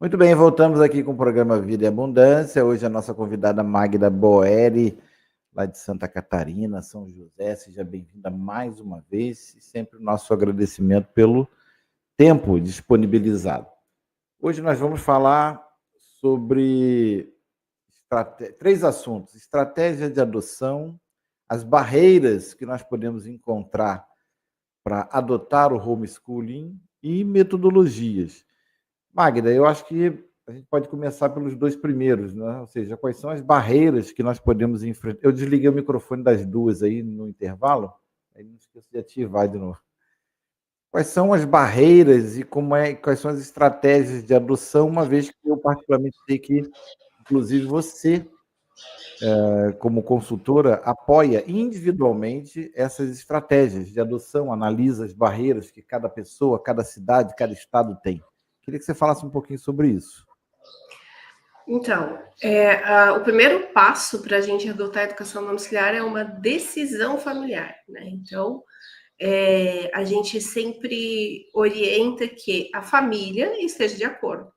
Muito bem, voltamos aqui com o programa Vida e Abundância. Hoje a nossa convidada Magda Boeri, lá de Santa Catarina, São José. Seja bem-vinda mais uma vez e sempre o nosso agradecimento pelo tempo disponibilizado. Hoje nós vamos falar sobre três assuntos: estratégia de adoção, as barreiras que nós podemos encontrar para adotar o homeschooling e metodologias. Magda, eu acho que a gente pode começar pelos dois primeiros, né? Ou seja, quais são as barreiras que nós podemos enfrentar. Eu desliguei o microfone das duas aí no intervalo, aí não esqueço de ativar de novo. Quais são as barreiras e quais são as estratégias de adoção, uma vez que eu particularmente sei que, inclusive, você, como consultora, apoia individualmente essas estratégias de adoção, analisa as barreiras que cada pessoa, cada cidade, cada estado tem. Queria que você falasse um pouquinho sobre isso. Então, o primeiro passo para a gente adotar a educação domiciliar é uma decisão familiar, né? Então, a gente sempre orienta que a família esteja de acordo.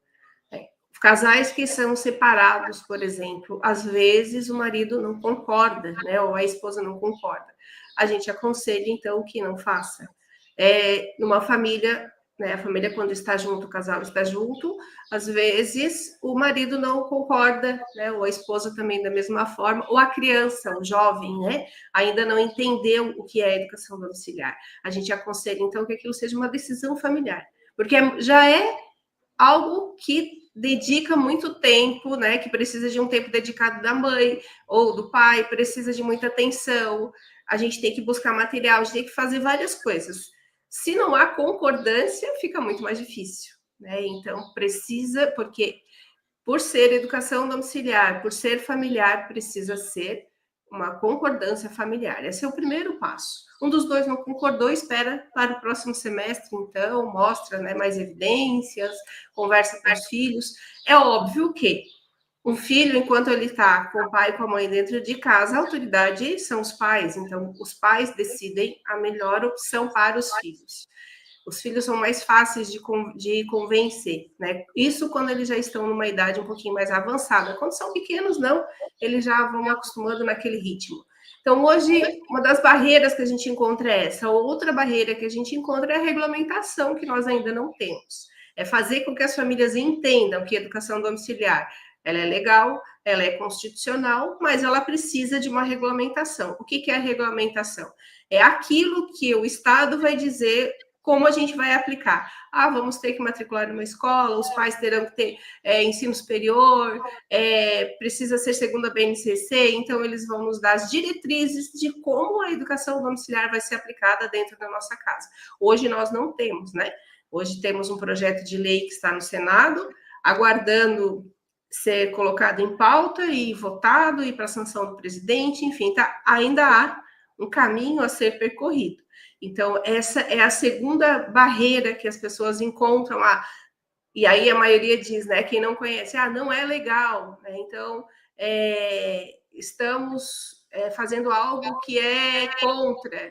Casais que são separados, por exemplo, às vezes o marido não concorda, né? Ou a esposa não concorda. A gente aconselha, então, que não faça. Numa família, né? A família, quando está junto, o casal está junto, às vezes o marido não concorda, né? Ou a esposa também da mesma forma, ou a criança, o jovem, né? Ainda não entendeu o que é educação domiciliar. A gente aconselha, então, que aquilo seja uma decisão familiar, porque já é algo que dedica muito tempo, né? Que precisa de um tempo dedicado da mãe ou do pai, precisa de muita atenção. A gente tem que buscar material, a gente tem que fazer várias coisas. Se não há concordância, fica muito mais difícil, né? Então precisa, porque por ser educação domiciliar, por ser familiar, precisa ser uma concordância familiar. Esse é o primeiro passo. Um dos dois não concordou, espera para o próximo semestre, então, mostra, né, mais evidências, conversa com os filhos. É óbvio que um filho, enquanto ele está com o pai e com a mãe dentro de casa, a autoridade são os pais, então os pais decidem a melhor opção para os filhos. Os filhos são mais fáceis de convencer, né? Isso quando eles já estão numa idade um pouquinho mais avançada. Quando são pequenos, não, eles já vão acostumando naquele ritmo. Então, hoje, uma das barreiras que a gente encontra é essa. Outra barreira que a gente encontra é a regulamentação, que nós ainda não temos. É fazer com que as famílias entendam que a educação domiciliar ela é legal, ela é constitucional, mas ela precisa de uma regulamentação. O que é a regulamentação? É aquilo que o Estado vai dizer como a gente vai aplicar. Vamos ter que matricular numa escola, os pais terão que ter ensino superior, precisa ser segunda BNCC, então eles vão nos dar as diretrizes de como a educação domiciliar vai ser aplicada dentro da nossa casa. Hoje nós não temos, né? Hoje temos um projeto de lei que está no Senado, aguardando ser colocado em pauta e votado, e para a sanção do presidente, enfim, ainda há um caminho a ser percorrido. Então, essa é a segunda barreira que as pessoas encontram. E aí a maioria diz, né? Quem não conhece, não é legal, né? Então, estamos fazendo algo que é contra.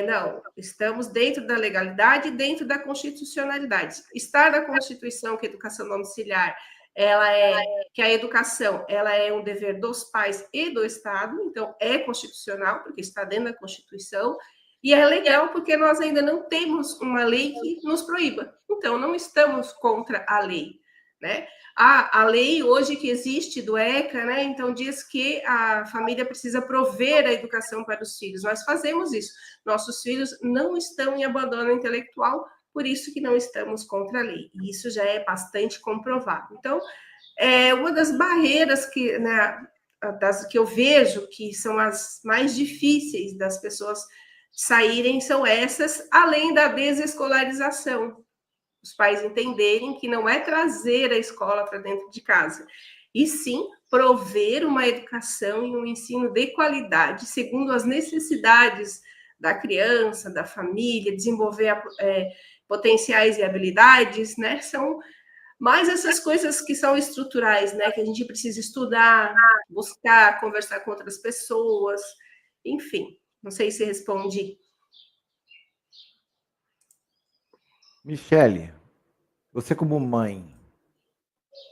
Não, estamos dentro da legalidade e dentro da constitucionalidade. Está na Constituição que a educação domiciliar, que a educação ela é um dever dos pais e do Estado, então é constitucional, porque está dentro da Constituição, e é legal porque nós ainda não temos uma lei que nos proíba. Então, não estamos contra a lei, né? A lei hoje que existe do ECA, né? Então diz que a família precisa prover a educação para os filhos. Nós fazemos isso. Nossos filhos não estão em abandono intelectual, por isso que não estamos contra a lei. E isso já é bastante comprovado. Então, uma das barreiras que, né, que eu vejo que são as mais difíceis das pessoas saírem são essas, além da desescolarização. Os pais entenderem que não é trazer a escola para dentro de casa, e sim prover uma educação e um ensino de qualidade, segundo as necessidades da criança, da família, desenvolver potenciais e habilidades, né? São mais essas coisas que são estruturais, né? Que a gente precisa estudar, buscar, conversar com outras pessoas, enfim. Não sei se respondi. Michele, você como mãe,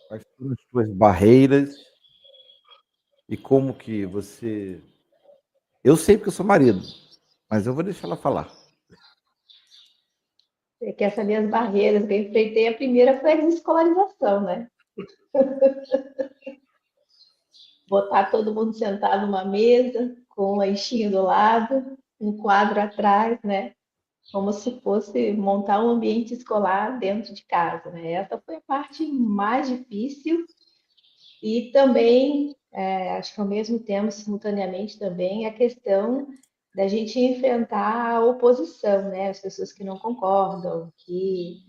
Quais foram as tuas barreiras e como que você... Eu sei porque eu sou marido, mas eu vou deixar ela falar. Você quer saber as barreiras que eu enfrentei? A primeira foi a desescolarização, né? Botar todo mundo sentado numa mesa, com uma lanchinho do lado, um quadro atrás, né? Como se fosse montar um ambiente escolar dentro de casa, né? Essa foi a parte mais difícil e também, acho que ao mesmo tempo, simultaneamente também, a questão da gente enfrentar a oposição, né? As pessoas que não concordam, que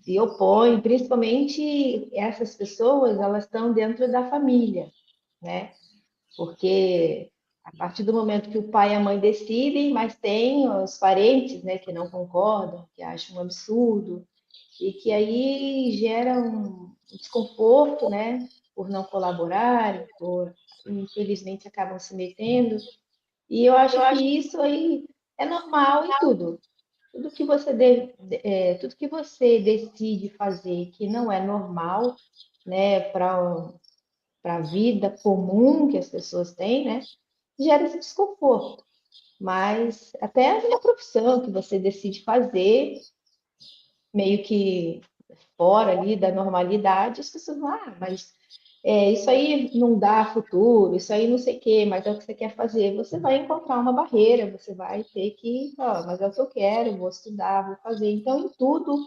se opõem, principalmente essas pessoas, elas estão dentro da família, né? Porque a partir do momento que o pai e a mãe decidem, mas tem os parentes, né, que não concordam, que acham um absurdo, e que aí gera um desconforto, né, por não colaborarem, por infelizmente acabam se metendo. E eu acho que isso aí é normal em tudo. Tudo que você decide fazer que não é normal, né, para a vida comum que as pessoas têm, né, gera esse desconforto. Mas até na profissão que você decide fazer, meio que fora ali da normalidade, as pessoas vão, mas isso aí não dá futuro, isso aí não sei o quê, mas é o que você quer fazer. Você vai encontrar uma barreira, você vai ter que, mas é o que eu quero, vou estudar, vou fazer. Então, em tudo,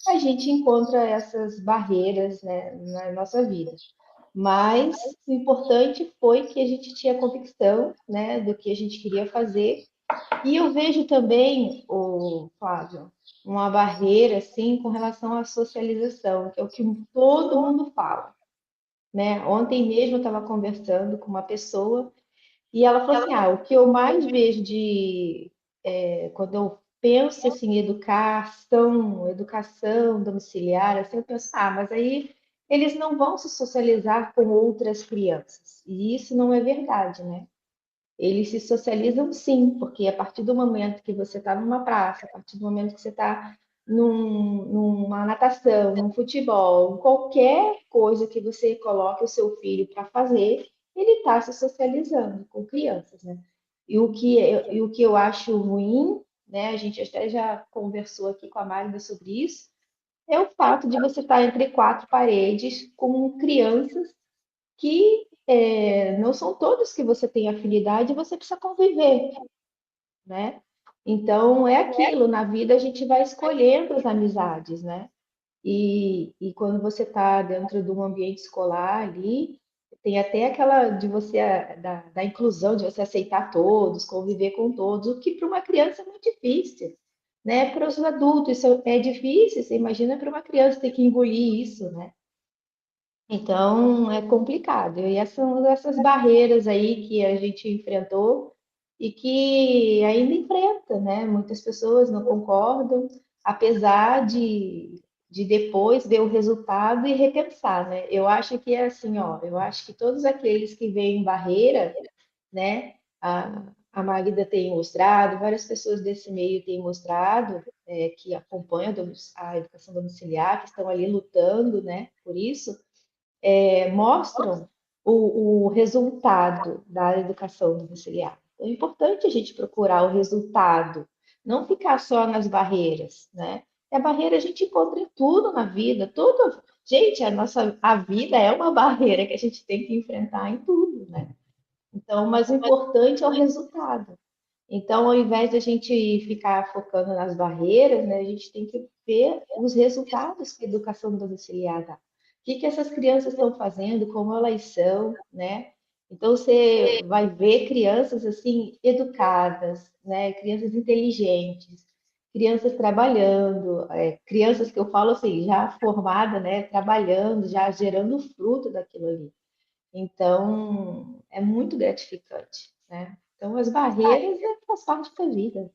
a gente encontra essas barreiras, né, na nossa vida. Mas o importante foi que a gente tinha convicção, né, do que a gente queria fazer. E eu vejo também, o Flávio, uma barreira assim com relação à socialização, que é o que todo mundo fala, né? Ontem mesmo eu estava conversando com uma pessoa e ela falou assim: o que eu mais vejo quando eu penso assim, em educação domiciliar, assim, eu penso, mas aí eles não vão se socializar com outras crianças. E isso não é verdade, né? Eles se socializam sim, porque a partir do momento que você está numa praça, a partir do momento que você está numa natação, num futebol, qualquer coisa que você coloque o seu filho para fazer, ele está se socializando com crianças, né? E o que eu acho ruim, né? A gente até já conversou aqui com a Magda sobre isso, é o fato de você estar entre quatro paredes com crianças que não são todos que você tem afinidade, você precisa conviver, né? Então, é aquilo, na vida a gente vai escolhendo as amizades, né? E quando você está dentro de um ambiente escolar ali, tem até aquela de você, da inclusão, de você aceitar todos, conviver com todos, o que para uma criança é muito difícil, né? Para os adultos isso é difícil, você imagina para uma criança ter que engolir isso, né? Então, é complicado. E essas são essas barreiras aí que a gente enfrentou e que ainda enfrenta, né? Muitas pessoas não concordam, apesar de depois ver o resultado e repensar, né? Eu acho que é assim, ó, eu acho que todos aqueles que veem barreira, né? A Magda tem mostrado, várias pessoas desse meio têm mostrado, que acompanham a educação domiciliar, que estão ali lutando, né, por isso mostram o resultado da educação domiciliar. É importante a gente procurar o resultado, não ficar só nas barreiras, né? E a barreira a gente encontra em tudo na vida, tudo. Gente, a vida é uma barreira que a gente tem que enfrentar em tudo, né? Então, mas o importante é o resultado. Então, ao invés de a gente ficar focando nas barreiras, né, a gente tem que ver os resultados que a educação domiciliar dá. O que essas crianças estão fazendo, como elas são, né? Então, você vai ver crianças assim educadas, né? Crianças inteligentes, crianças trabalhando, crianças que eu falo assim, já formada, né? Trabalhando, já gerando fruto daquilo ali. Então, é muito gratificante, né? Então, as barreiras faz parte da vida.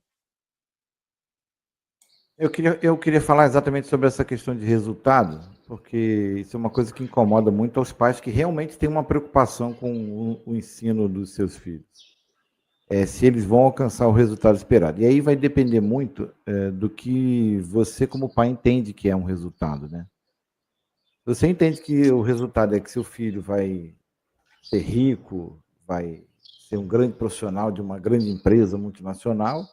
Eu queria falar exatamente sobre essa questão de resultado, porque isso é uma coisa que incomoda muito aos pais que realmente têm uma preocupação com o ensino dos seus filhos. Se eles vão alcançar o resultado esperado. E aí vai depender muito do que você, como pai, entende que é um resultado, né? Se você entende que o resultado é que seu filho vai ser rico, vai ser um grande profissional de uma grande empresa multinacional,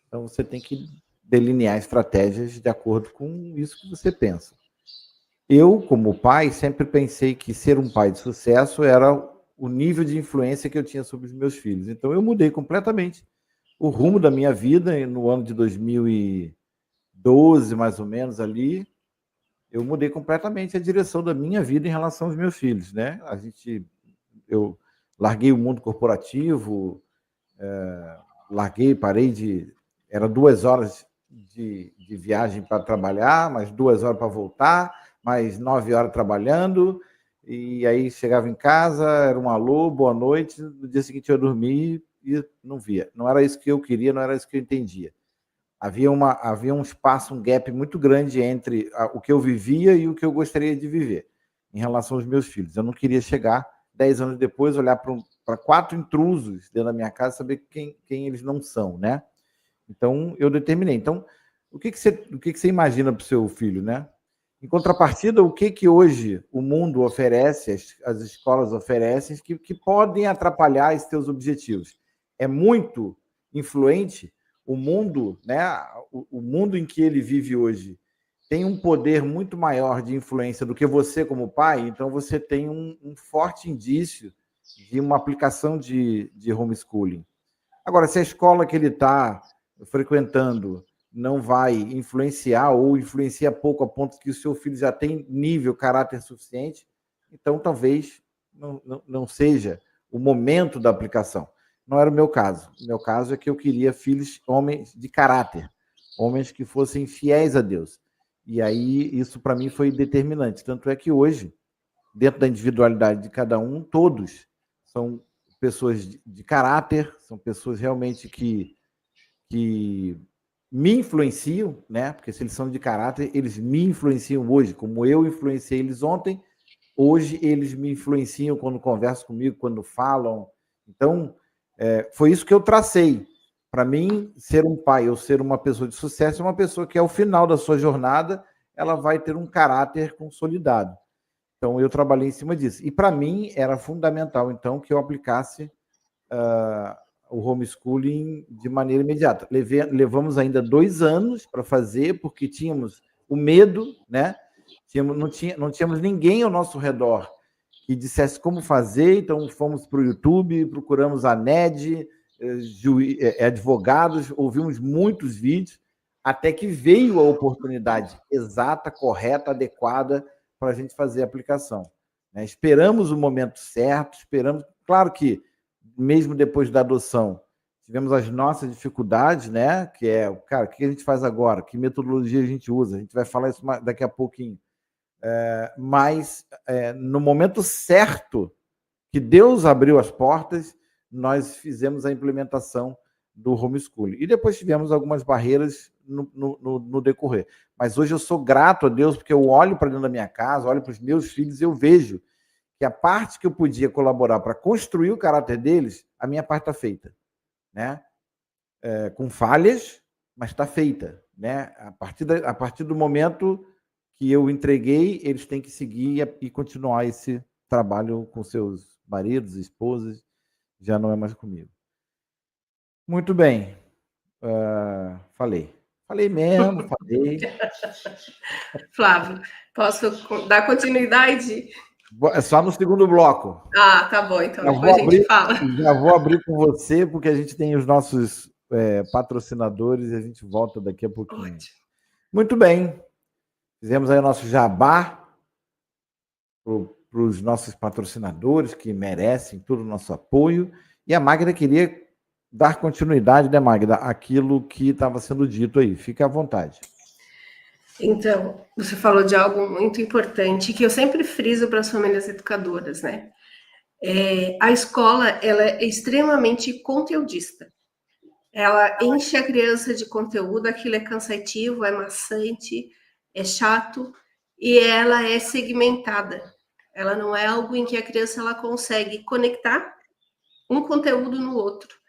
então você tem que delinear estratégias de acordo com isso que você pensa. Eu, como pai, sempre pensei que ser um pai de sucesso era o nível de influência que eu tinha sobre os meus filhos. Então eu mudei completamente o rumo da minha vida no ano de 2012, mais ou menos ali. Eu mudei completamente a direção da minha vida em relação aos meus filhos, né? Eu larguei o mundo corporativo, era 2 horas de viagem para trabalhar, mais 2 horas para voltar, mais 9 horas trabalhando, e aí chegava em casa, era um alô, boa noite, no dia seguinte eu dormia e não via. Não era isso que eu queria, não era isso que eu entendia. Havia um espaço, um gap muito grande entre o que eu vivia e o que eu gostaria de viver em relação aos meus filhos. Eu não queria chegar 10 anos depois, olhar para 4 intrusos dentro da minha casa, saber quem eles não são, né? Então, eu determinei. Então, o que você imagina para o seu filho, né? Em contrapartida, o que hoje o mundo oferece, as escolas oferecem, que podem atrapalhar esses teus objetivos? É muito influente o mundo, né? O mundo em que ele vive hoje tem um poder muito maior de influência do que você como pai, então você tem um forte indício de uma aplicação de homeschooling. Agora, se a escola que ele está frequentando não vai influenciar ou influencia pouco a ponto que o seu filho já tem nível, caráter suficiente, então talvez não seja o momento da aplicação. Não era o meu caso. O meu caso é que eu queria filhos, homens de caráter, homens que fossem fiéis a Deus. E aí isso para mim foi determinante. Tanto é que hoje, dentro da individualidade de cada um, todos são pessoas de caráter, são pessoas realmente que me influenciam, né? Porque se eles são de caráter, eles me influenciam hoje, como eu influenciei eles ontem, hoje eles me influenciam quando conversam comigo, quando falam. Então, foi isso que eu tracei. Para mim, ser um pai ou ser uma pessoa de sucesso é uma pessoa que, ao final da sua jornada, ela vai ter um caráter consolidado. Então, eu trabalhei em cima disso. E, para mim, era fundamental, então, que eu aplicasse o homeschooling de maneira imediata. Levamos ainda 2 anos para fazer, porque tínhamos o medo, né? Não tínhamos ninguém ao nosso redor que dissesse como fazer, então fomos para o YouTube, procuramos a NED, advogados, ouvimos muitos vídeos, até que veio a oportunidade exata, correta, adequada para a gente fazer a aplicação. Né? Esperamos o momento certo, claro que mesmo depois da adoção, tivemos as nossas dificuldades, né? Que é, cara, o que a gente faz agora? Que metodologia a gente usa? A gente vai falar isso daqui a pouquinho. Mas no momento certo que Deus abriu as portas, nós fizemos a implementação do homeschooling. E depois tivemos algumas barreiras no decorrer. Mas hoje eu sou grato a Deus, porque eu olho para dentro da minha casa, olho para os meus filhos e eu vejo que a parte que eu podia colaborar para construir o caráter deles, a minha parte está feita. Né? Com falhas, mas está feita. Né? A partir do momento que eu entreguei, eles têm que seguir e continuar esse trabalho com seus maridos, esposas, já não é mais comigo. Muito bem. Falei mesmo. Flávio, posso dar continuidade? É só no segundo bloco. Ah, tá bom, então depois a gente fala. Já vou abrir com você, porque a gente tem os nossos patrocinadores e a gente volta daqui a pouquinho. Ótimo. Muito bem. Fizemos aí o nosso jabá para os nossos patrocinadores, que merecem todo o nosso apoio. E a Magda queria dar continuidade, né, Magda, àquilo que estava sendo dito aí. Fique à vontade. Então, você falou de algo muito importante que eu sempre friso para as famílias educadoras, né? A escola, ela é extremamente conteudista. Ela enche a criança de conteúdo, aquilo é cansativo, é maçante, é chato, e ela é segmentada. Ela não é algo em que a criança ela consegue conectar um conteúdo no outro.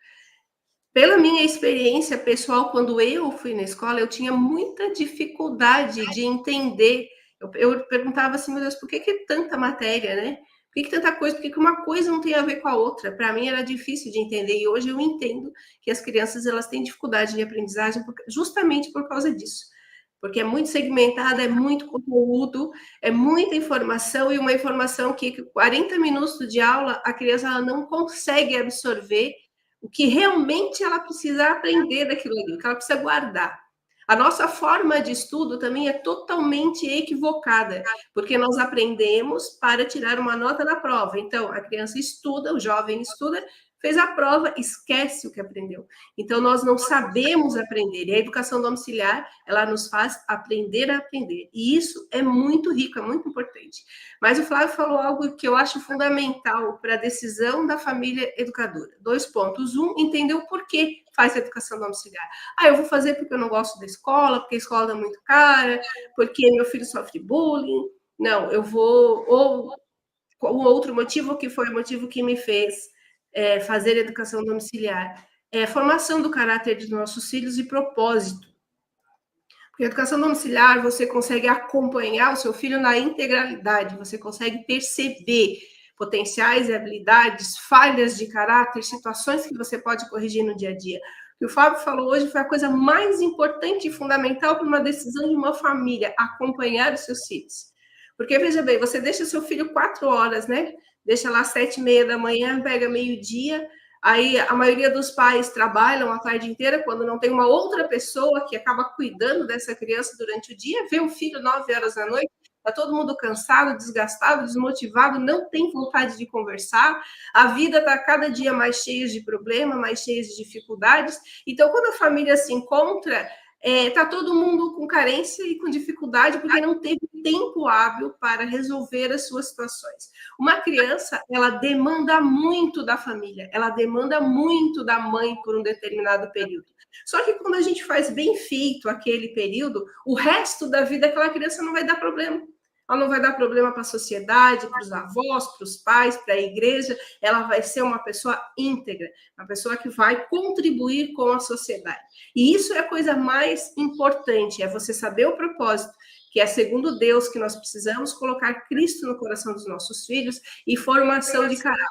Pela minha experiência pessoal, quando eu fui na escola, eu tinha muita dificuldade de entender. Eu perguntava assim, meu Deus, por que tanta matéria, né? Por que tanta coisa? Por que uma coisa não tem a ver com a outra? Para mim era difícil de entender e hoje eu entendo que as crianças elas têm dificuldade de aprendizagem justamente por causa disso. Porque é muito segmentada, é muito conteúdo, é muita informação e uma informação que 40 minutos de aula a criança ela não consegue absorver o que realmente ela precisa aprender daquilo ali, o que ela precisa guardar. A nossa forma de estudo também é totalmente equivocada, porque nós aprendemos para tirar uma nota na prova. Então, a criança estuda, o jovem estuda, fez a prova, esquece o que aprendeu. Então, nós não sabemos aprender. E a educação domiciliar, ela nos faz aprender a aprender. E isso é muito rico, é muito importante. Mas o Flávio falou algo que eu acho fundamental para a decisão da família educadora. 2 pontos. 1, entender o porquê faz a educação domiciliar. Eu vou fazer porque eu não gosto da escola, porque a escola é muito cara, porque meu filho sofre bullying. Não, eu vou... Ou o outro motivo, que foi o motivo que me fez fazer educação domiciliar, é a formação do caráter dos nossos filhos e propósito. Porque a educação domiciliar, você consegue acompanhar o seu filho na integralidade, você consegue perceber potenciais e habilidades, falhas de caráter, situações que você pode corrigir no dia a dia. O que o Fábio falou hoje foi a coisa mais importante e fundamental para uma decisão de uma família, acompanhar os seus filhos. Porque, veja bem, você deixa seu filho 4 horas, né? Deixa lá 7h30 da manhã, pega meio-dia, aí a maioria dos pais trabalham a tarde inteira, quando não tem uma outra pessoa que acaba cuidando dessa criança durante o dia, vê o filho 9 horas da noite, está todo mundo cansado, desgastado, desmotivado, não tem vontade de conversar, a vida está cada dia mais cheia de problemas, mais cheia de dificuldades. Então, quando a família se encontra, está todo mundo com carência e com dificuldade, porque não teve tempo hábil para resolver as suas situações. Uma criança, ela demanda muito da família, ela demanda muito da mãe por um determinado período. Só que quando a gente faz bem feito aquele período, o resto da vida aquela criança não vai dar problema. Ela não vai dar problema para a sociedade, para os avós, para os pais, para a igreja. Ela vai ser uma pessoa íntegra, uma pessoa que vai contribuir com a sociedade. E isso é a coisa mais importante, é você saber o propósito, que é segundo Deus, que nós precisamos colocar Cristo no coração dos nossos filhos e formação de caráter.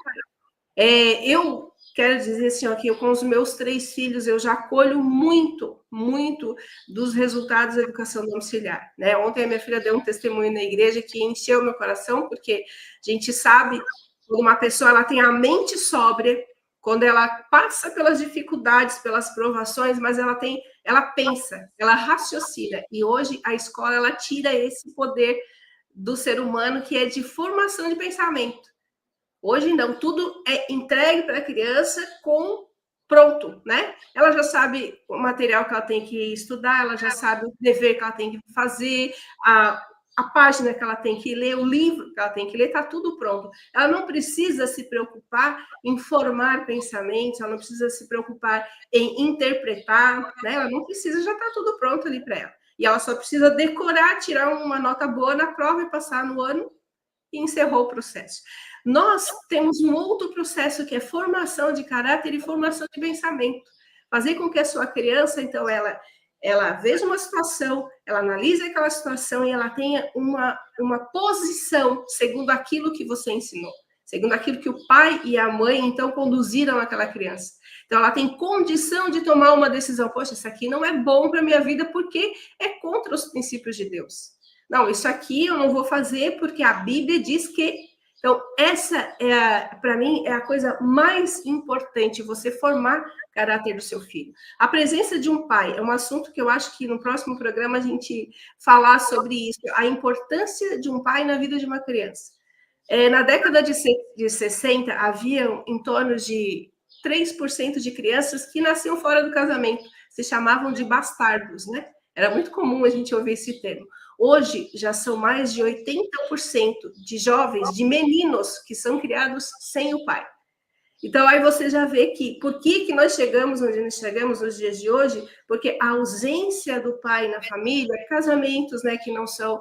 Eu quero dizer assim, ó, que eu, com os meus 3 filhos, eu já colho muito, muito dos resultados da educação domiciliar, né? Ontem a minha filha deu um testemunho na igreja que encheu meu coração, porque a gente sabe quando uma pessoa ela tem a mente sóbria, quando ela passa pelas dificuldades, pelas provações, mas ela pensa, ela raciocina. E hoje a escola ela tira esse poder do ser humano que é de formação de pensamento. Hoje não, tudo é entregue para a criança com pronto, né? Ela já sabe o material que ela tem que estudar, ela já sabe o dever que ela tem que fazer, a página que ela tem que ler, o livro que ela tem que ler, está tudo pronto. Ela não precisa se preocupar em formar pensamentos, ela não precisa se preocupar em interpretar, né? Ela não precisa, já está tudo pronto ali para ela. E ela só precisa decorar, tirar uma nota boa na prova e passar no ano e encerrou o processo. Nós temos um outro processo que é formação de caráter e formação de pensamento. Fazer com que a sua criança, então, ela veja uma situação, ela analise aquela situação e ela tenha uma posição segundo aquilo que você ensinou, segundo aquilo que o pai e a mãe, então, conduziram aquela criança. Então, ela tem condição de tomar uma decisão. Poxa, isso aqui não é bom para a minha vida porque é contra os princípios de Deus. Não, isso aqui eu não vou fazer porque a Bíblia diz que... Então, essa, para mim, é a coisa mais importante, você formar caráter do seu filho. A presença de um pai é um assunto que eu acho que no próximo programa a gente falar sobre isso, a importância de um pai na vida de uma criança. Na década de 60, havia em torno de 3% de crianças que nasciam fora do casamento, se chamavam de bastardos, né? Era muito comum a gente ouvir esse termo. Hoje, já são mais de 80% de jovens, de meninos, que são criados sem o pai. Então, aí você já vê que, por que nós chegamos onde nós chegamos nos dias de hoje? Porque a ausência do pai na família, casamentos, né, que não são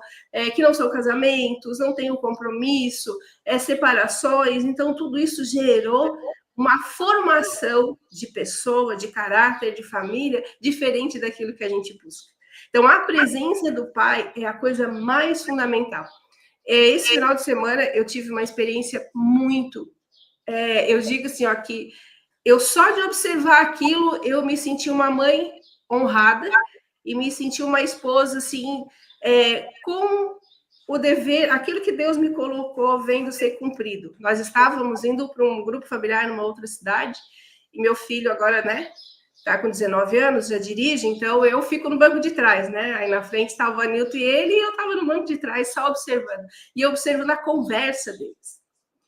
casamentos, não tem um compromisso, separações, então tudo isso gerou uma formação de pessoa, de caráter, de família, diferente daquilo que a gente busca. Então, a presença do pai é a coisa mais fundamental. Esse final de semana, eu tive uma experiência muito... eu digo assim, ó, que eu só de observar aquilo, eu me senti uma mãe honrada e me senti uma esposa, assim, com o dever, aquilo que Deus me colocou vendo ser cumprido. Nós estávamos indo para um grupo familiar numa outra cidade, e meu filho agora, né, está com 19 anos, já dirige, então eu fico no banco de trás, né? Aí na frente estava o Anilton e ele, e eu estava no banco de trás só observando. E observando a conversa deles.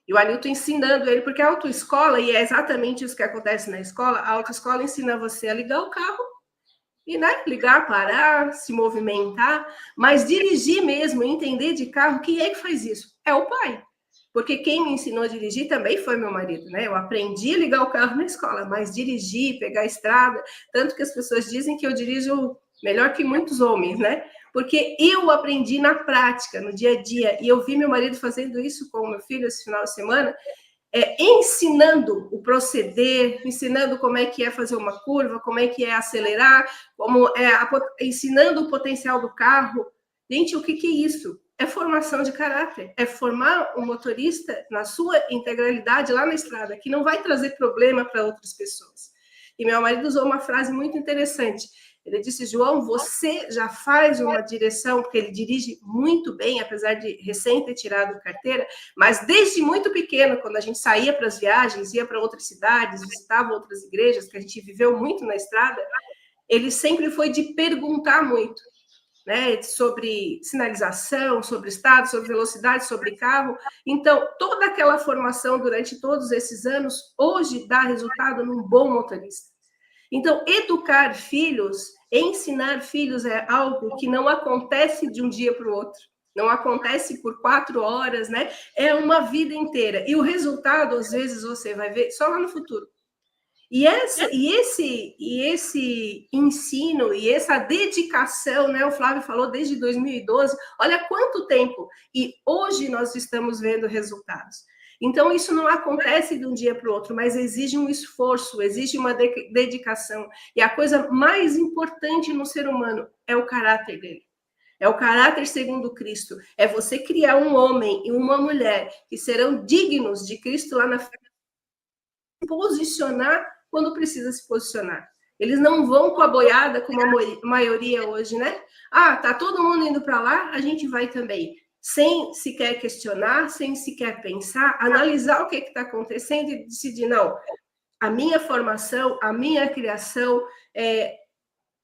E o Anilton ensinando ele, porque a autoescola, e é exatamente isso que acontece na escola, a autoescola ensina você a ligar o carro, e, né, ligar, parar, se movimentar, mas dirigir mesmo, entender de carro, quem é que faz isso? É o pai. Porque quem me ensinou a dirigir também foi meu marido, né? Eu aprendi a ligar o carro na escola, mas dirigir, pegar a estrada, tanto que as pessoas dizem que eu dirijo melhor que muitos homens, né? Porque eu aprendi na prática, no dia a dia, e eu vi meu marido fazendo isso com o meu filho esse final de semana, ensinando o proceder, ensinando como é que é fazer uma curva, como é que é acelerar, ensinando o potencial do carro. Gente, o que é isso? É formação de caráter, é formar um motorista na sua integralidade lá na estrada, que não vai trazer problema para outras pessoas. E meu marido usou uma frase muito interessante. Ele disse, João, você já faz uma direção, porque ele dirige muito bem, apesar de recém ter tirado carteira, mas desde muito pequeno, quando a gente saía para as viagens, ia para outras cidades, visitava outras igrejas, que a gente viveu muito na estrada, ele sempre foi de perguntar muito, né, sobre sinalização, sobre estado, sobre velocidade, sobre carro. Então, toda aquela formação durante todos esses anos, hoje dá resultado num bom motorista. Então, educar filhos, ensinar filhos é algo que não acontece de um dia para o outro, não acontece por 4 horas, né? É uma vida inteira. E o resultado, às vezes, você vai ver só lá no futuro. E esse ensino e essa dedicação, né? O Flávio falou desde 2012, olha quanto tempo. E hoje nós estamos vendo resultados. Então, isso não acontece de um dia para o outro, mas exige um esforço, exige uma dedicação. E a coisa mais importante no ser humano é o caráter dele. É o caráter segundo Cristo. É você criar um homem e uma mulher que serão dignos de Cristo lá na frente, posicionar quando precisa se posicionar. Eles não vão com a boiada, como a maioria hoje, né? Ah, tá todo mundo indo para lá, a gente vai também. Sem sequer questionar, sem sequer pensar, analisar o que está acontecendo e decidir, não, a minha formação, a minha criação,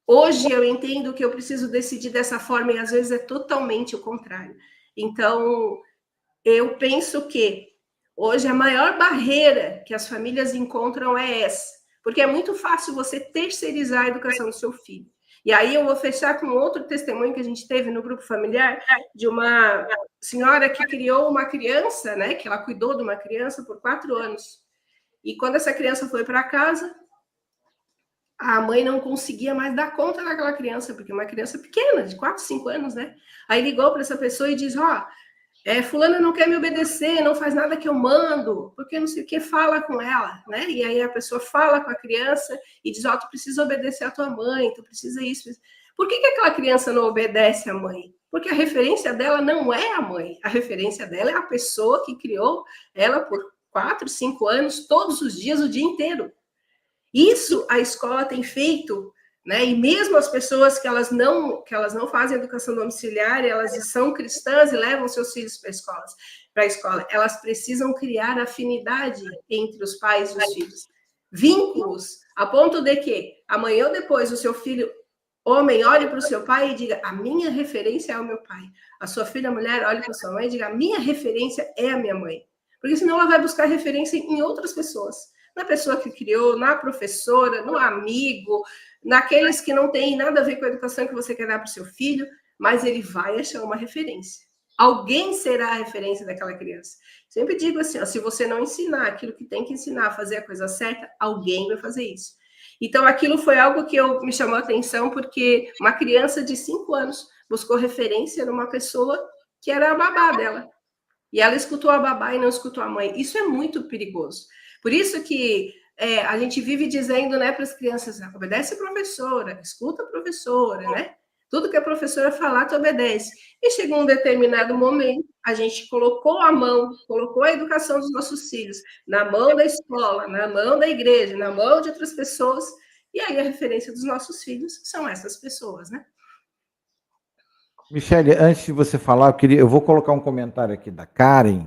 hoje eu entendo que eu preciso decidir dessa forma e às vezes é totalmente o contrário. Então, eu penso que hoje a maior barreira que as famílias encontram é essa, porque é muito fácil você terceirizar a educação do seu filho. E aí eu vou fechar com outro testemunho que a gente teve no grupo familiar, de uma senhora que criou uma criança, né, que ela cuidou de uma criança por 4 anos. E quando essa criança foi para casa, a mãe não conseguia mais dar conta daquela criança, porque uma criança pequena, de 4, 5 anos, né? Aí ligou para essa pessoa e diz, fulana não quer me obedecer, não faz nada que eu mando, porque não sei o que, fala com ela, né? E aí a pessoa fala com a criança e diz, tu precisa obedecer a tua mãe, tu precisa isso. Por que aquela criança não obedece à mãe? Porque a referência dela não é a mãe, a referência dela é a pessoa que criou ela por 4, 5 anos, todos os dias, o dia inteiro. Isso a escola tem feito, né? E mesmo as pessoas que elas não fazem educação domiciliar, elas são cristãs e levam seus filhos para a escola, elas precisam criar afinidade entre os pais e os filhos, vínculos, a ponto de que amanhã ou depois o seu filho homem olhe para o seu pai e diga, a minha referência é o meu pai. A sua filha mulher olhe para a sua mãe e diga, a minha referência é a minha mãe. Porque senão ela vai buscar referência em outras pessoas. Na pessoa que criou, na professora, no amigo, naqueles que não têm nada a ver com a educação que você quer dar para o seu filho, mas ele vai achar uma referência. Alguém será a referência daquela criança. Sempre digo assim, se você não ensinar aquilo que tem que ensinar, fazer a coisa certa, alguém vai fazer isso. Então, aquilo foi algo que me chamou a atenção, porque uma criança de 5 anos buscou referência numa pessoa que era a babá dela. E ela escutou a babá e não escutou a mãe. Isso é muito perigoso. Por isso que a gente vive dizendo, né, para as crianças, obedece a professora, escuta a professora, né? Tudo que a professora falar, tu obedece. E chegou um determinado momento, a gente colocou a educação dos nossos filhos na mão da escola, na mão da igreja, na mão de outras pessoas, e aí a referência dos nossos filhos são essas pessoas, né? Michele, antes de você falar, eu vou colocar um comentário aqui da Karen,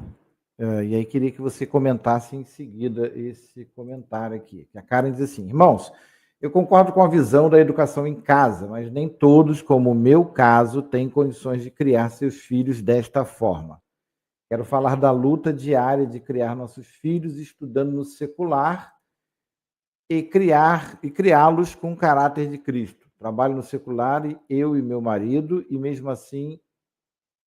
e aí queria que você comentasse em seguida esse comentário aqui. A Karen diz assim: irmãos, eu concordo com a visão da educação em casa, mas nem todos, como o meu caso, têm condições de criar seus filhos desta forma. Quero falar da luta diária de criar nossos filhos estudando no secular e criá-los com o caráter de Cristo. Trabalho no secular, eu e meu marido, e mesmo assim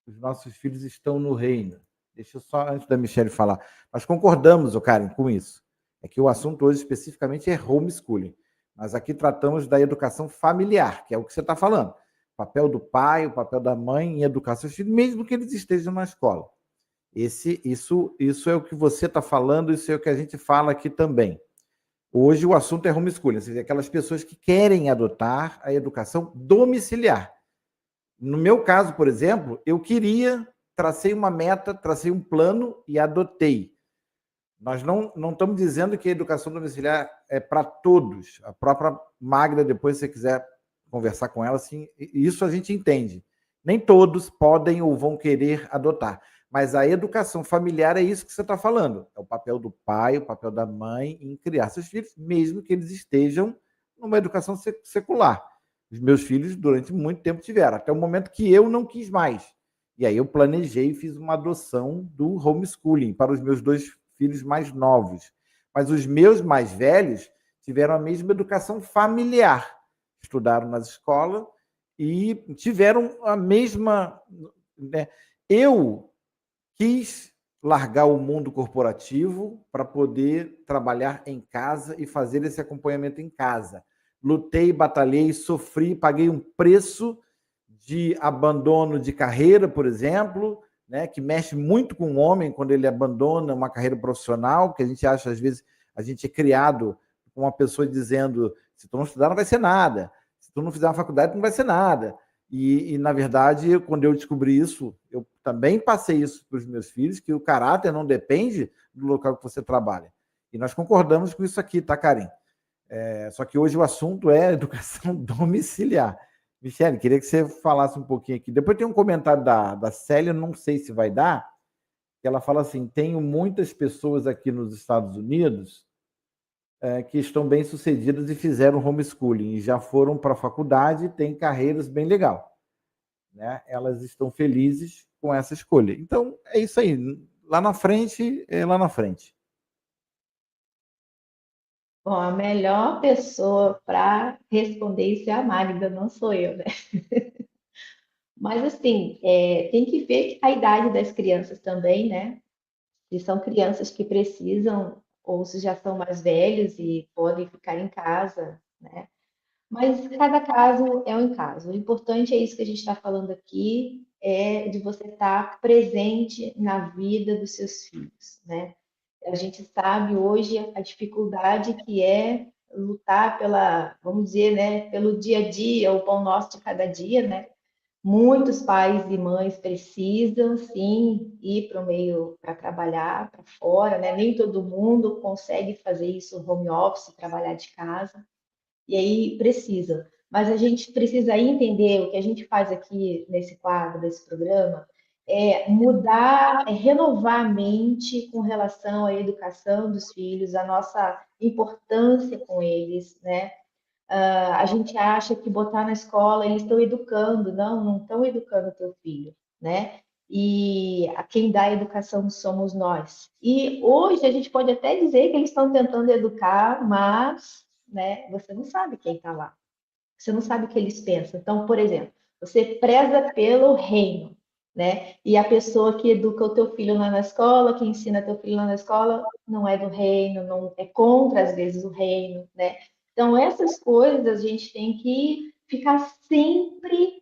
os nossos filhos estão no reino. Deixa eu só, antes da Michelle falar, nós concordamos, Karen, com isso. É que o assunto hoje especificamente é homeschooling, mas aqui tratamos da educação familiar, que é o que você está falando. O papel do pai, o papel da mãe em educar seus filhos, mesmo que eles estejam na escola. Isso é o que você está falando, isso é o que a gente fala aqui também. Hoje o assunto é homeschooling, ou seja, aquelas pessoas que querem adotar a educação domiciliar. No meu caso, por exemplo, eu tracei uma meta, tracei um plano e adotei. Nós não estamos dizendo que a educação domiciliar é para todos. A própria Magda, depois, se você quiser conversar com ela, assim, isso a gente entende. Nem todos podem ou vão querer adotar. Mas a educação familiar é isso que você está falando. É o papel do pai, o papel da mãe em criar seus filhos, mesmo que eles estejam numa educação secular. Os meus filhos, durante muito tempo, tiveram, até o momento que eu não quis mais. E aí eu planejei e fiz uma adoção do homeschooling para os meus 2 filhos mais novos. Mas os meus mais velhos tiveram a mesma educação familiar. Estudaram nas escolas e tiveram a mesma... Né? Eu quis largar o mundo corporativo para poder trabalhar em casa e fazer esse acompanhamento em casa. Lutei, batalhei, sofri, paguei um preço de abandono de carreira, por exemplo, né, que mexe muito com o homem quando ele abandona uma carreira profissional, porque a gente acha, às vezes, a gente é criado com uma pessoa dizendo: se tu não estudar, não vai ser nada, se tu não fizer uma faculdade, não vai ser nada. E na verdade, quando eu descobri isso, eu também passei isso para os meus filhos, que o caráter não depende do local que você trabalha. E nós concordamos com isso aqui, tá, Karen? Só que hoje o assunto é educação domiciliar. Michele, queria que você falasse um pouquinho aqui. Depois tem um comentário da Célia, não sei se vai dar, que ela fala assim: tenho muitas pessoas aqui nos Estados Unidos que estão bem-sucedidas e fizeram homeschooling, e já foram para a faculdade e têm carreiras bem legal. Né? Elas estão felizes com essa escolha. Então, é isso aí. Lá na frente, é lá na frente. Bom, a melhor pessoa para responder isso é a Magda, não sou eu, né? Mas assim, tem que ver a idade das crianças também, né? Se são crianças que precisam, ou se já são mais velhos e podem ficar em casa, né? Mas cada caso é um caso. O importante é isso que a gente está falando aqui, é de você estar presente na vida dos seus filhos, né? A gente sabe hoje a dificuldade que é lutar pela, vamos dizer, né, pelo dia a dia, o pão nosso de cada dia, né? Muitos pais e mães precisam, sim, ir para o meio para trabalhar, para fora, né? Nem todo mundo consegue fazer isso home office, trabalhar de casa, e aí precisa. Mas a gente precisa entender o que a gente faz aqui nesse quadro, desse programa, é mudar, é renovar a mente com relação à educação dos filhos, a nossa importância com eles, né? A gente acha que botar na escola eles estão educando, não estão educando o teu filho, né? E a quem dá a educação somos nós. E hoje a gente pode até dizer que eles estão tentando educar, mas, né, você não sabe quem está lá. Você não sabe o que eles pensam. Então, por exemplo, você preza pelo reino, né? E a pessoa que educa o teu filho lá na escola, que ensina teu filho lá na escola, não é do reino, não é contra às vezes o reino, né? Então, essas coisas a gente tem que ficar sempre,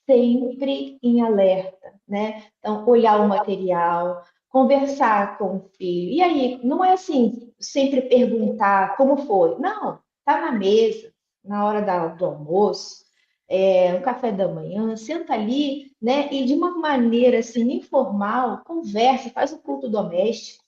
sempre em alerta, né? Então, olhar o material, conversar com o filho. E aí, não é assim, sempre perguntar como foi. Não, tá na mesa, na hora do almoço. um café da manhã, senta ali, né? E de uma maneira assim informal, conversa, faz o culto doméstico,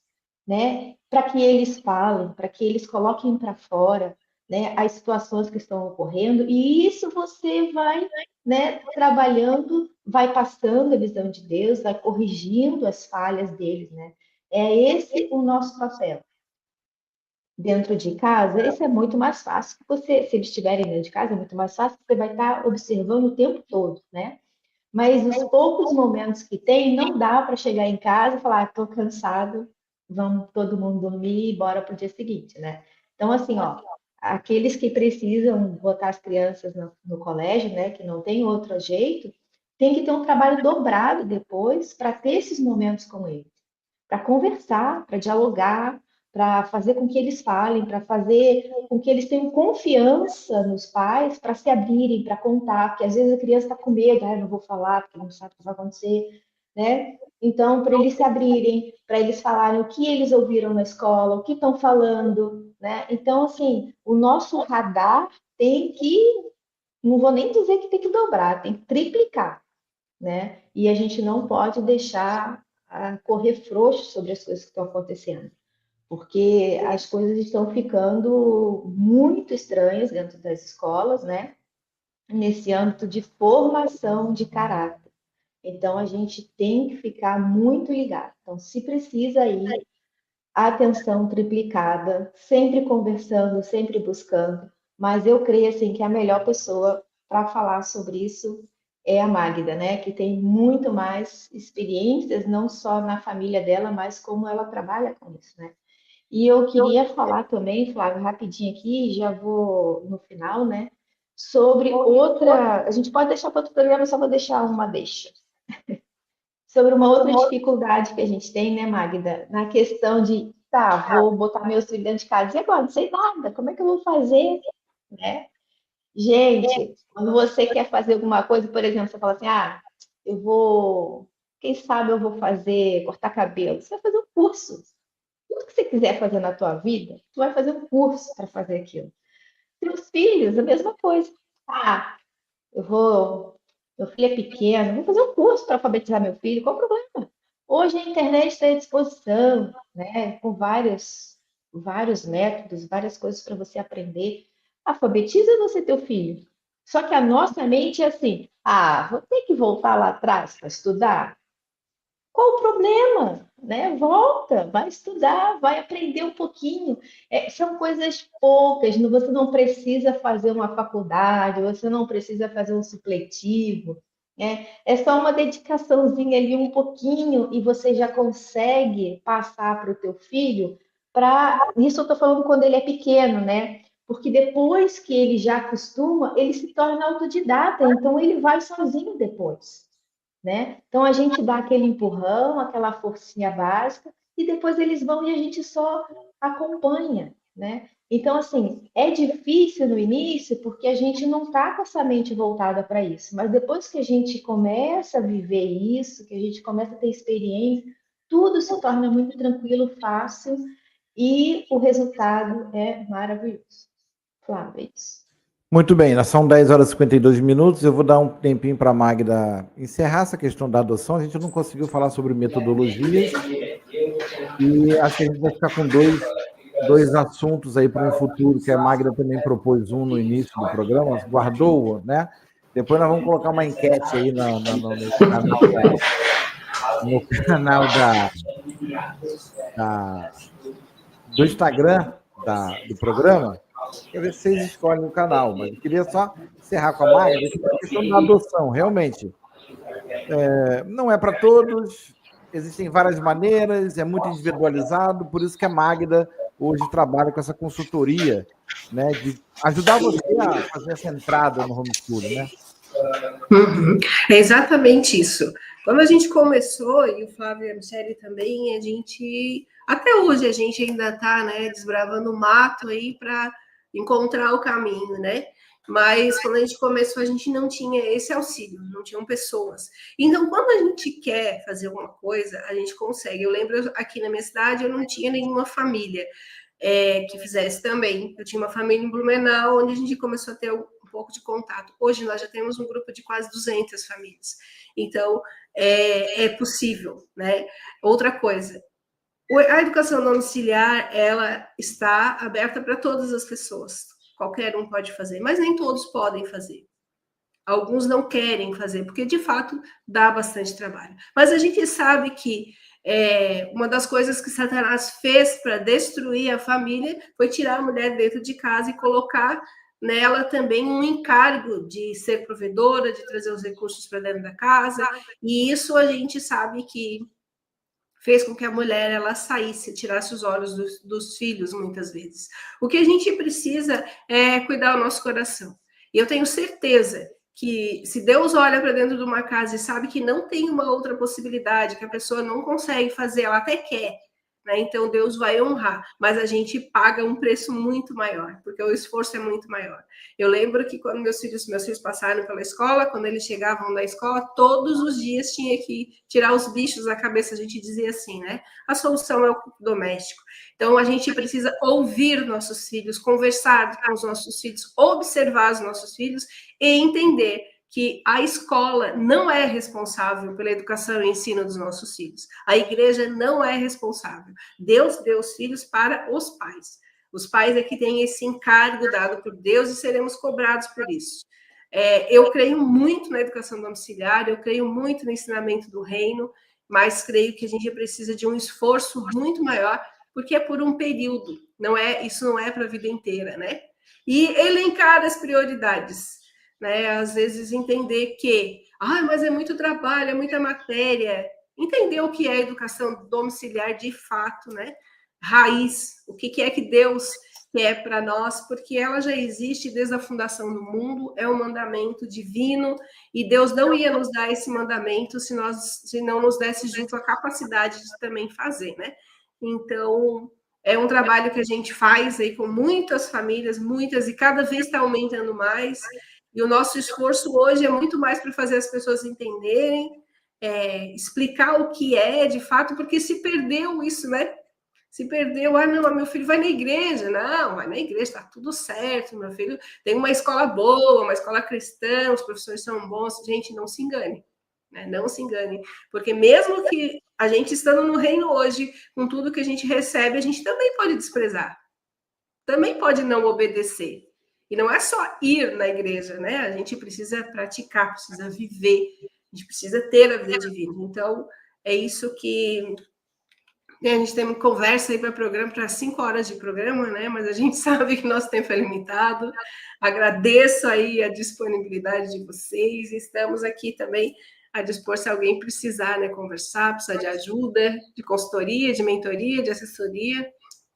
né? Para que eles falem, para que eles coloquem para fora, né? As situações que estão ocorrendo. E isso você vai, né? Trabalhando, vai passando a visão de Deus, vai corrigindo as falhas deles, né? É esse o nosso papel. Dentro de casa, esse é muito mais fácil, porque você, se eles estiverem dentro de casa, é muito mais fácil, você vai estar observando o tempo todo, né? Mas os poucos momentos que tem, não dá para chegar em casa e falar, estou cansado, vamos todo mundo dormir e bora para o dia seguinte, né? Então, assim, ó, aqueles que precisam botar as crianças no colégio, né, que não tem outro jeito, tem que ter um trabalho dobrado depois para ter esses momentos com eles, para conversar, para dialogar, para fazer com que eles falem, para fazer com que eles tenham confiança nos pais, para se abrirem, para contar, porque às vezes a criança está com medo, não vou falar, porque não sabe o que vai acontecer, né? Então, para eles se abrirem, para eles falarem o que eles ouviram na escola, o que estão falando, né? Então, assim, o nosso radar tem que, não vou nem dizer que tem que dobrar, tem que triplicar, né? E a gente não pode deixar correr frouxo sobre as coisas que estão acontecendo, porque as coisas estão ficando muito estranhas dentro das escolas, né? Nesse âmbito de formação de caráter. Então, a gente tem que ficar muito ligado. Então, se precisa ir, atenção triplicada, sempre conversando, sempre buscando. Mas eu creio assim que a melhor pessoa para falar sobre isso é a Magda, né? Que tem muito mais experiências, não só na família dela, mas como ela trabalha com isso, né? E eu queria falar também, Flávio, rapidinho aqui, já vou no final, né? Sobre outra. A gente pode deixar para outro programa, só vou deixar uma deixa. Sobre uma outra dificuldade que a gente tem, né, Magda? Na questão de, tá, vou botar meus filhos dentro de casa, e agora? Não sei nada, como é que eu vou fazer? Né? Gente, quando você quer fazer alguma coisa, por exemplo, você fala assim, eu vou, quem sabe eu vou fazer, cortar cabelo. Você vai fazer um curso. Tudo que você quiser fazer na tua vida, tu vai fazer um curso para fazer aquilo. Teus filhos, a mesma coisa. Ah, eu vou, meu filho é pequeno, vou fazer um curso para alfabetizar meu filho, qual o problema? Hoje a internet está à disposição, né, com vários métodos, várias coisas para você aprender. Alfabetiza você teu filho. Só que a nossa mente é assim, vou ter que voltar lá atrás para estudar? Qual o problema? Né? Volta, vai estudar, vai aprender um pouquinho. São coisas poucas, você não precisa fazer uma faculdade, você não precisa fazer um supletivo. Né? É só uma dedicaçãozinha ali, um pouquinho, e você já consegue passar para o teu filho. Isso eu estou falando quando ele é pequeno, né? Porque depois que ele já acostuma, ele se torna autodidata, então ele vai sozinho depois, né? Então a gente dá aquele empurrão, aquela forcinha básica, e depois eles vão e a gente só acompanha, né? Então, assim, é difícil no início porque a gente não está com essa mente voltada para isso, mas depois que a gente começa a viver isso, que a gente começa a ter experiência, tudo se torna muito tranquilo, fácil, e o resultado é maravilhoso. Flávia, é isso. Muito bem, são 10 horas e 52 minutos. Eu vou dar um tempinho para a Magda encerrar essa questão da adoção. A gente não conseguiu falar sobre metodologias e acho que a gente vai ficar com dois assuntos aí para um futuro, que a Magda também propôs um no início do programa, guardou, né? Depois nós vamos colocar uma enquete aí no canal do Instagram do programa. Quer ver se vocês escolhem o canal, mas eu queria só encerrar com a Magda a questão da adoção. Realmente, não é para todos, existem várias maneiras, é muito individualizado, por isso que a Magda hoje trabalha com essa consultoria, né, de ajudar você a fazer essa entrada no homeschooling, né? Uhum. É exatamente isso. Quando a gente começou, e o Flávio e a Michele também, até hoje a gente ainda está, né, desbravando o mato aí para encontrar o caminho, né? Mas quando a gente começou, a gente não tinha esse auxílio, não tinham pessoas. Então, quando a gente quer fazer alguma coisa, a gente consegue. Eu lembro aqui na minha cidade, eu não tinha nenhuma família que fizesse também. Eu tinha uma família em Blumenau, onde a gente começou a ter pouco de contato. Hoje nós já temos um grupo de quase 200 famílias. Então, é possível, né? Outra coisa, a educação domiciliar, ela está aberta para todas as pessoas. Qualquer um pode fazer, mas nem todos podem fazer. Alguns não querem fazer, porque de fato dá bastante trabalho. Mas a gente sabe que uma das coisas que Satanás fez para destruir a família foi tirar a mulher dentro de casa e colocar nela também um encargo de ser provedora, de trazer os recursos para dentro da casa. E isso a gente sabe que fez com que a mulher ela saísse, tirasse os olhos dos filhos, muitas vezes. O que a gente precisa é cuidar do nosso coração. E eu tenho certeza que se Deus olha para dentro de uma casa e sabe que não tem uma outra possibilidade, que a pessoa não consegue fazer, ela até quer, né? Então Deus vai honrar, mas a gente paga um preço muito maior, porque o esforço é muito maior. Eu lembro que quando meus filhos passaram pela escola, quando eles chegavam da escola, todos os dias tinha que tirar os bichos da cabeça, a gente dizia assim, né? A solução é o culto doméstico. Então a gente precisa ouvir nossos filhos, conversar com os nossos filhos, observar os nossos filhos e entender que a escola não é responsável pela educação e ensino dos nossos filhos. A igreja não é responsável. Deus deu os filhos para os pais. Os pais é que têm esse encargo dado por Deus e seremos cobrados por isso. Eu creio muito na educação domiciliar, eu creio muito no ensinamento do reino, mas creio que a gente precisa de um esforço muito maior, porque é por um período, isso não é para a vida inteira, né? E elencar as prioridades. Né? Às vezes entender que, mas é muito trabalho, é muita matéria. Entender o que é educação domiciliar de fato, né? Raiz, o que é que Deus quer para nós, porque ela já existe desde a fundação do mundo, é um mandamento divino, e Deus não ia nos dar esse mandamento se não nos desse junto a capacidade de também fazer, né? Então, é um trabalho que a gente faz aí com muitas famílias, e cada vez está aumentando mais. E o nosso esforço hoje é muito mais para fazer as pessoas entenderem, explicar o que é de fato, porque se perdeu isso, né? Se perdeu, não, meu filho vai na igreja. Não, vai na igreja, está tudo certo, meu filho tem uma escola boa, uma escola cristã, os professores são bons. Gente, não se engane, né? Não se engane, porque mesmo que a gente estando no reino hoje, com tudo que a gente recebe, a gente também pode desprezar, também pode não obedecer. E não é só ir na igreja, né? A gente precisa praticar, precisa viver, a gente precisa ter a vida divina. Então, é isso que a gente tem uma conversa aí para programa, para 5 horas de programa, né? Mas a gente sabe que nosso tempo é limitado. Agradeço aí a disponibilidade de vocês. Estamos aqui também a dispor se alguém precisar, né, conversar, precisar de ajuda, de consultoria, de mentoria, de assessoria.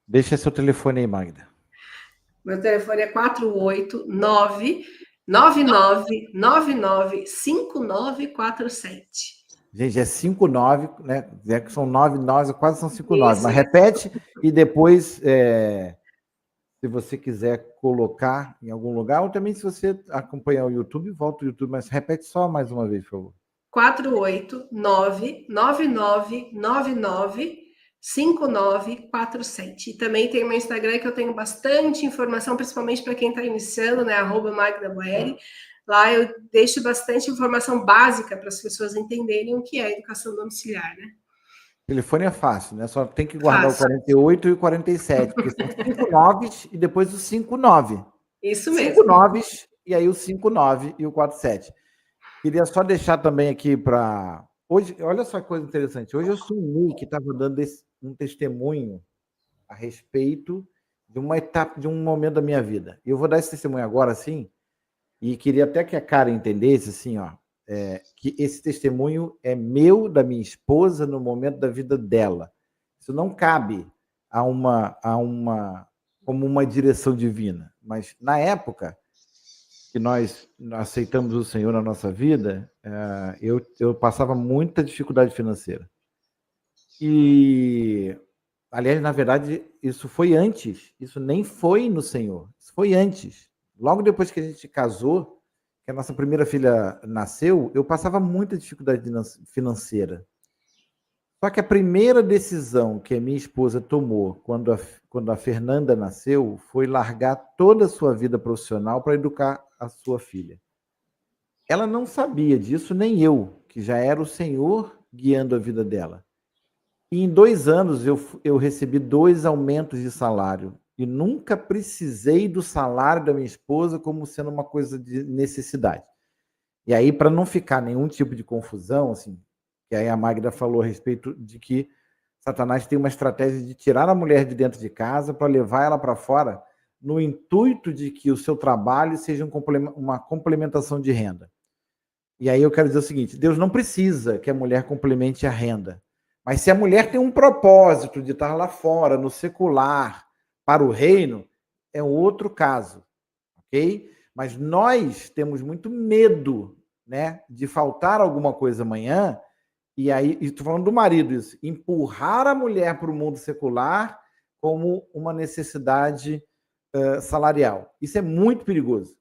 Deixa seu telefone aí, Magda. Meu telefone é 489-9999-5947. Gente, é 59, né? É que são 99, quase são 59. Mas repete e depois, se você quiser colocar em algum lugar, ou também se você acompanhar o YouTube, volta o YouTube, mas repete só mais uma vez, por favor. 489-9999-5947. E também tem o meu Instagram, que eu tenho bastante informação, principalmente para quem está iniciando, né? @MagdaBoeri. Lá eu deixo bastante informação básica para as pessoas entenderem o que é educação domiciliar, né? O telefone é fácil, né? Só tem que guardar o 48 e o 47, porque são 5 noves e depois o 59. Isso mesmo. 5 noves e aí o 59 e o 47. Queria só deixar também aqui para... Hoje, olha só que coisa interessante. Hoje eu sonhei que estava dando um testemunho a respeito de uma etapa, de um momento da minha vida. E eu vou dar esse testemunho agora, assim, e queria até que a Karen entendesse, assim, que esse testemunho é meu, da minha esposa, no momento da vida dela. Isso não cabe como uma direção divina. Mas, na época que nós aceitamos o Senhor na nossa vida, eu passava muita dificuldade financeira. E, aliás, na verdade, isso foi antes. Isso nem foi no Senhor. Isso foi antes. Logo depois que a gente casou, que a nossa primeira filha nasceu, eu passava muita dificuldade financeira. Só que a primeira decisão que a minha esposa tomou quando a Fernanda nasceu foi largar toda a sua vida profissional para educar a sua filha. Ela não sabia disso, nem eu, que já era o Senhor guiando a vida dela. E em 2 anos eu recebi 2 aumentos de salário e nunca precisei do salário da minha esposa como sendo uma coisa de necessidade. E aí, para não ficar nenhum tipo de confusão, assim, que aí a Magda falou a respeito de que Satanás tem uma estratégia de tirar a mulher de dentro de casa para levar ela para fora, no intuito de que o seu trabalho seja uma complementação de renda. E aí eu quero dizer o seguinte: Deus não precisa que a mulher complemente a renda. Mas se a mulher tem um propósito de estar lá fora, no secular, para o reino, é outro caso, ok? Mas nós temos muito medo, né, de faltar alguma coisa amanhã, e aí, estou falando do marido, isso, empurrar a mulher para o mundo secular como uma necessidade salarial. Isso é muito perigoso,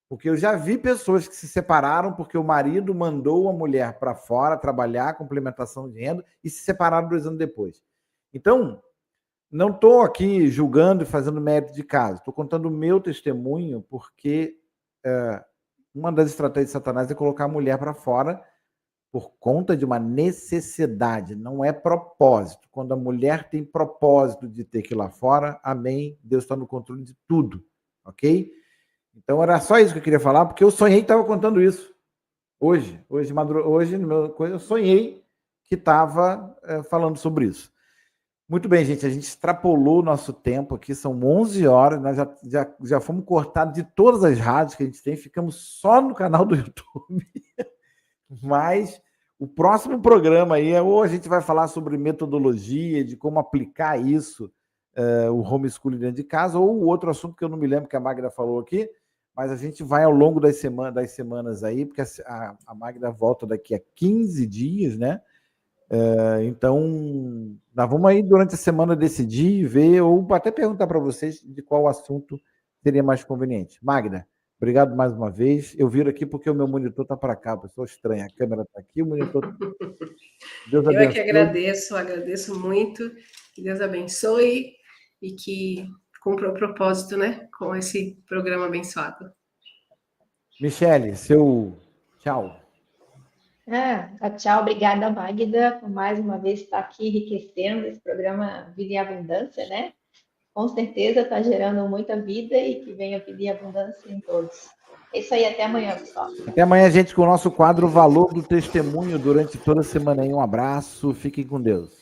porque eu já vi pessoas que se separaram porque o marido mandou a mulher para fora trabalhar, complementação de renda, e se separaram 2 anos depois. Então, não estou aqui julgando e fazendo mérito de caso, estou contando o meu testemunho, porque uma das estratégias de Satanás é colocar a mulher para fora por conta de uma necessidade, não é propósito. Quando a mulher tem propósito de ter que ir lá fora, amém, Deus está no controle de tudo, ok? Então era só isso que eu queria falar, porque eu sonhei que estava contando isso. Hoje, no meu coisa, eu sonhei que estava falando sobre isso. Muito bem, gente, a gente extrapolou o nosso tempo aqui, são 11 horas, nós já fomos cortados de todas as rádios que a gente tem, ficamos só no canal do YouTube. Mas o próximo programa aí ou a gente vai falar sobre metodologia, de como aplicar isso, o homeschooling dentro de casa, ou o outro assunto que eu não me lembro que a Magda falou aqui, mas a gente vai ao longo das semanas aí, porque a Magda volta daqui a 15 dias, né? Então, nós vamos aí durante a semana decidir, ver, ou até perguntar para vocês de qual assunto seria mais conveniente. Magda, obrigado mais uma vez. Eu viro aqui porque o meu monitor está para cá, pessoa estranha. A câmera está aqui, o monitor está aqui. Deus abençoe. Eu é que agradeço muito. Que Deus abençoe e que cumpra o propósito, né, com esse programa abençoado. Michele, seu tchau. Tchau, obrigada, Magda, por mais uma vez estar aqui enriquecendo esse programa Vida em Abundância, né? Com certeza está gerando muita vida e que venha vida e abundância em todos. É isso aí, até amanhã, pessoal. Até amanhã, gente, com o nosso quadro Valor do Testemunho durante toda a semana aí. Um abraço, fiquem com Deus.